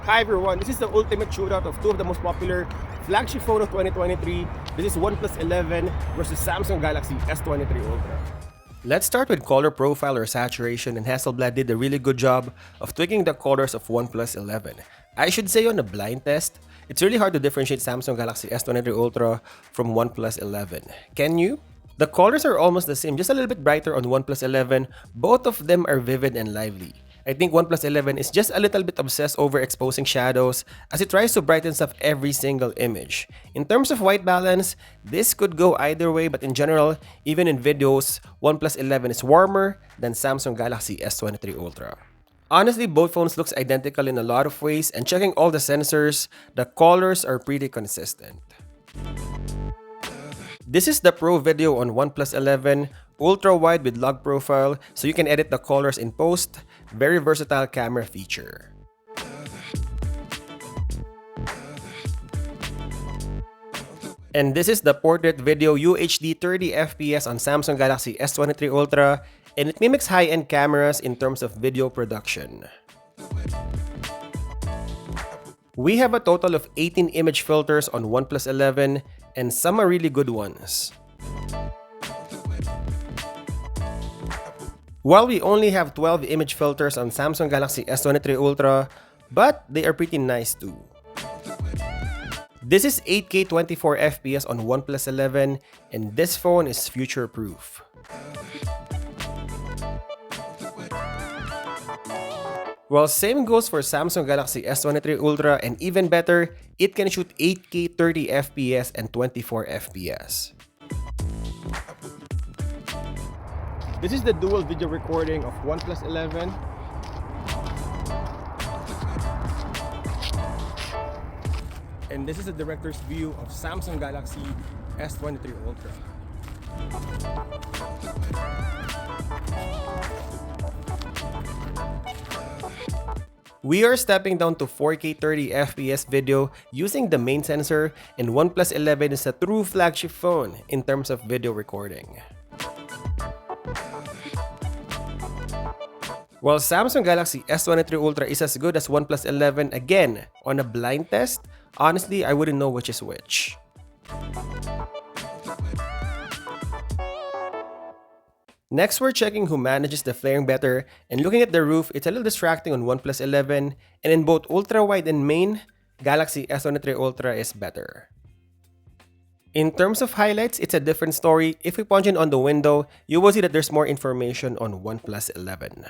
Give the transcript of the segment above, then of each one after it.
Hi everyone, this is the ultimate shootout of two of the most popular flagship phone of 2023. This is OnePlus 11 versus Samsung Galaxy S23 Ultra. Let's start with color profile or saturation, and Hasselblad did a really good job of tweaking the colors of OnePlus 11. I should say on a blind test, it's really hard to differentiate Samsung Galaxy S23 Ultra from OnePlus 11. Can you? The colors are almost the same, just a little bit brighter on OnePlus 11. Both of them are vivid and lively. I think OnePlus 11 is just a little bit obsessed over exposing shadows as it tries to brighten up every single image. In terms of white balance, this could go either way, but in general, even in videos, OnePlus 11 is warmer than Samsung Galaxy S23 Ultra. Honestly, both phones look identical in a lot of ways, and checking all the sensors, the colors are pretty consistent. This is the Pro video on OnePlus 11, ultra-wide with log profile, so you can edit the colors in post. Very versatile camera feature. And this is the portrait video UHD 30 FPS on Samsung Galaxy S23 Ultra, and it mimics high-end cameras in terms of video production. We have a total of 18 image filters on OnePlus 11, and some are really good ones. While we only have 12 image filters on Samsung Galaxy S23 Ultra, but they are pretty nice too. This is 8K 24 FPS on OnePlus 11, and this phone is future-proof. Well, same goes for Samsung Galaxy S23 Ultra, and even better, it can shoot 8K 30 FPS and 24 FPS. This is the dual video recording of OnePlus 11. And this is the director's view of Samsung Galaxy S23 Ultra. We are stepping down to 4K 30 FPS video using the main sensor, and OnePlus 11 is a true flagship phone in terms of video recording. While Samsung Galaxy S23 Ultra is as good as OnePlus 11, again, on a blind test, honestly, I wouldn't know which is which. Next, we're checking who manages the flaring better, and looking at the roof, it's a little distracting on OnePlus 11, and in both ultra-wide and main, Galaxy S23 Ultra is better. In terms of highlights, it's a different story. If we punch in on the window, you will see that there's more information on OnePlus 11.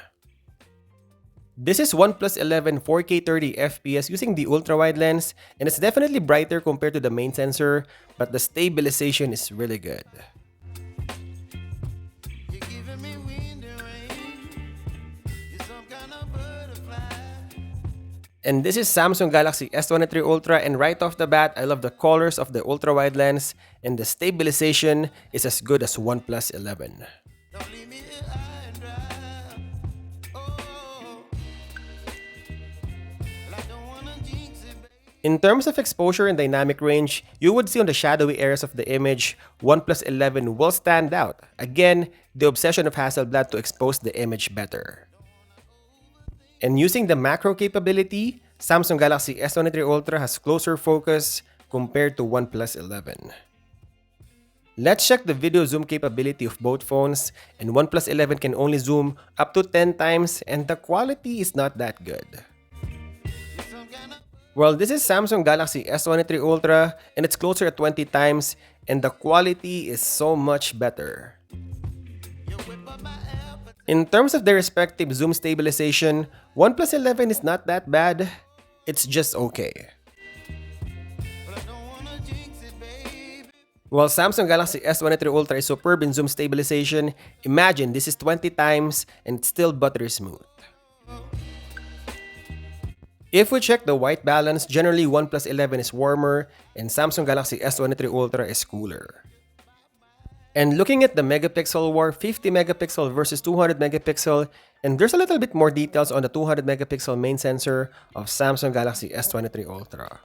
This is OnePlus 11 4K 30 FPS using the ultra-wide lens, and it's definitely brighter compared to the main sensor, but the stabilization is really good. And this is Samsung Galaxy S23 Ultra, and right off the bat, I love the colors of the ultra-wide lens, and the stabilization is as good as OnePlus 11. In terms of exposure and dynamic range, you would see on the shadowy areas of the image, OnePlus 11 will stand out. Again, the obsession of Hasselblad to expose the image better. And using the macro capability, Samsung Galaxy S23 Ultra has closer focus compared to OnePlus 11. Let's check the video zoom capability of both phones, and OnePlus 11 can only zoom up to 10 times, and the quality is not that good. Well, this is Samsung Galaxy S23 Ultra, and it's closer at 20 times, and the quality is so much better. In terms of their respective zoom stabilization, OnePlus 11 is not that bad, it's just okay. While Samsung Galaxy S23 Ultra is superb in zoom stabilization, imagine this is 20 times and it's still buttery smooth. If we check the white balance, generally OnePlus 11 is warmer and Samsung Galaxy S23 Ultra is cooler. And looking at the megapixel war, 50 megapixel versus 200 megapixel, and there's a little bit more details on the 200 megapixel main sensor of Samsung Galaxy S23 Ultra.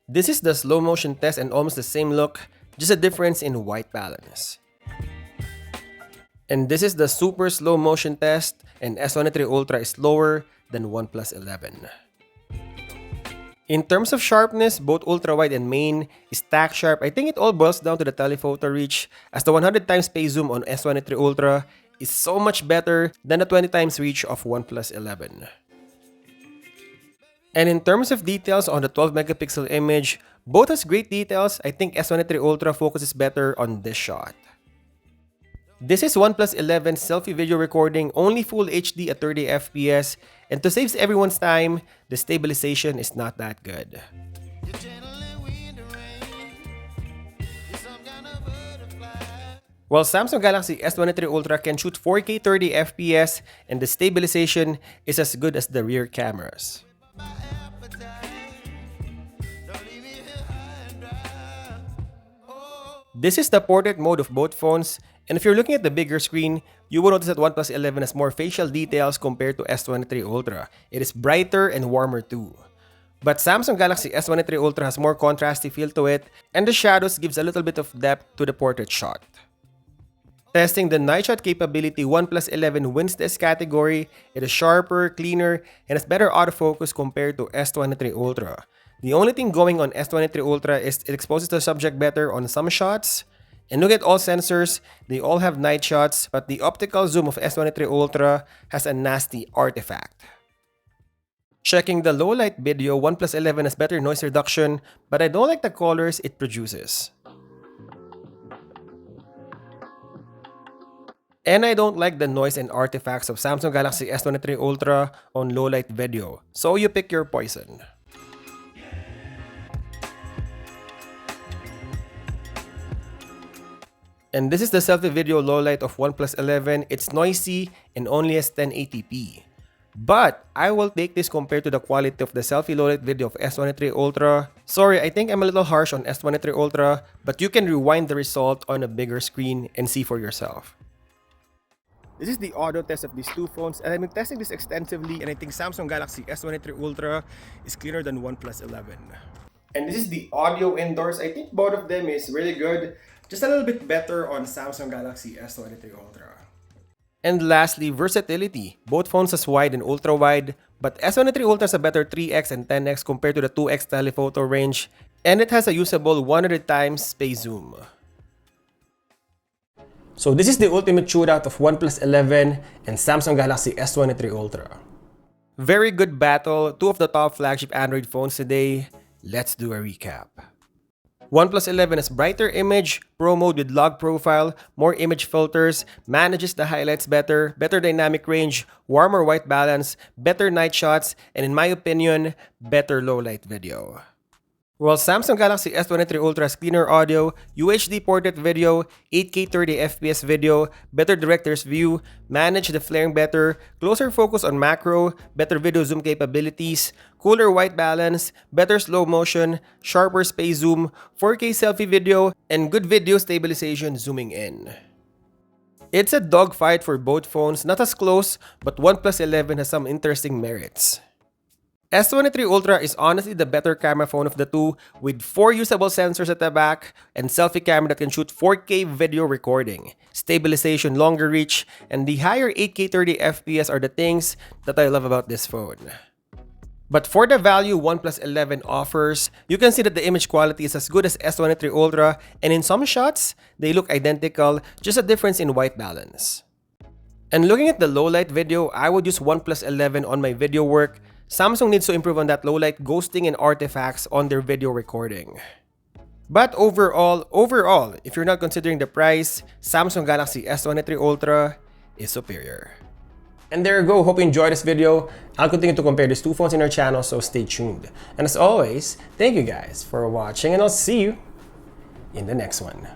This is the slow motion test and almost the same look, just a difference in white balance. And this is the super slow motion test, and S23 Ultra is slower than OnePlus 11. In terms of sharpness, both ultrawide and main is stack sharp. I think it all boils down to the telephoto reach, as the 100 times phase zoom on S23 Ultra is so much better than the 20 times reach of OnePlus 11. And in terms of details on the 12 megapixel image, both has great details. I think S23 Ultra focuses better on this shot. This is OnePlus 11 selfie video recording, only full HD at 30 FPS, and to save everyone's time, the stabilization is not that good. While Samsung Galaxy S23 Ultra can shoot 4K 30 FPS and the stabilization is as good as the rear cameras. This is the portrait mode of both phones, and if you're looking at the bigger screen, you will notice that OnePlus 11 has more facial details compared to S23 Ultra. It is brighter and warmer too. But Samsung Galaxy S23 Ultra has more contrasty feel to it, and the shadows gives a little bit of depth to the portrait shot. Testing the night shot capability, OnePlus 11 wins this category. It is sharper, cleaner, and has better autofocus compared to S23 Ultra. The only thing going on S23 Ultra is it exposes the subject better on some shots. And look at all sensors, they all have night shots, but the optical zoom of S23 Ultra has a nasty artifact. Checking the low light video, OnePlus 11 has better noise reduction, but I don't like the colors it produces. And I don't like the noise and artifacts of Samsung Galaxy S23 Ultra on low light video. So you pick your poison. And this is the selfie video low light of OnePlus 11. It's noisy and only has 1080p. But I will take this compared to the quality of the selfie low light video of S23 Ultra. Sorry, I think I'm a little harsh on S23 Ultra, but you can rewind the result on a bigger screen and see for yourself. This is the audio test of these two phones, and I've been testing this extensively, and I think Samsung Galaxy S23 Ultra is cleaner than OnePlus 11. And this is the audio indoors. I think both of them is really good. Just a little bit better on Samsung Galaxy S23 Ultra. And lastly, versatility. Both phones has wide and ultra wide, but S23 Ultra has a better 3x and 10x compared to the 2x telephoto range, and it has a usable 100 times space zoom. So this is the ultimate shootout of OnePlus 11 and Samsung Galaxy S23 Ultra. Very good battle, two of the top flagship Android phones today. Let's do a recap. OnePlus 11 has brighter image, Pro mode with log profile, more image filters, manages the highlights better, better dynamic range, warmer white balance, better night shots, and in my opinion, better low light video. While Samsung Galaxy S23 Ultra has cleaner audio, UHD portrait video, 8K 30 FPS video, better director's view, manage the flaring better, closer focus on macro, better video zoom capabilities, cooler white balance, better slow motion, sharper space zoom, 4K selfie video, and good video stabilization zooming in. It's a dogfight for both phones, not as close, but OnePlus 11 has some interesting merits. S23 Ultra is honestly the better camera phone of the two, with 4 usable sensors at the back and selfie camera that can shoot 4K video recording, stabilization, longer reach, and the higher 8K 30 FPS are the things that I love about this phone. But for the value OnePlus 11 offers, you can see that the image quality is as good as S23 Ultra, and in some shots, they look identical, just a difference in white balance. And looking at the low light video, I would use OnePlus 11 on my video work. Samsung needs to improve on that low light ghosting and artifacts on their video recording. But overall, if you're not considering the price, Samsung Galaxy S23 Ultra is superior. And there you go, hope you enjoyed this video. I'll continue to compare these two phones in our channel, so stay tuned. And as always, thank you guys for watching, and I'll see you in the next one.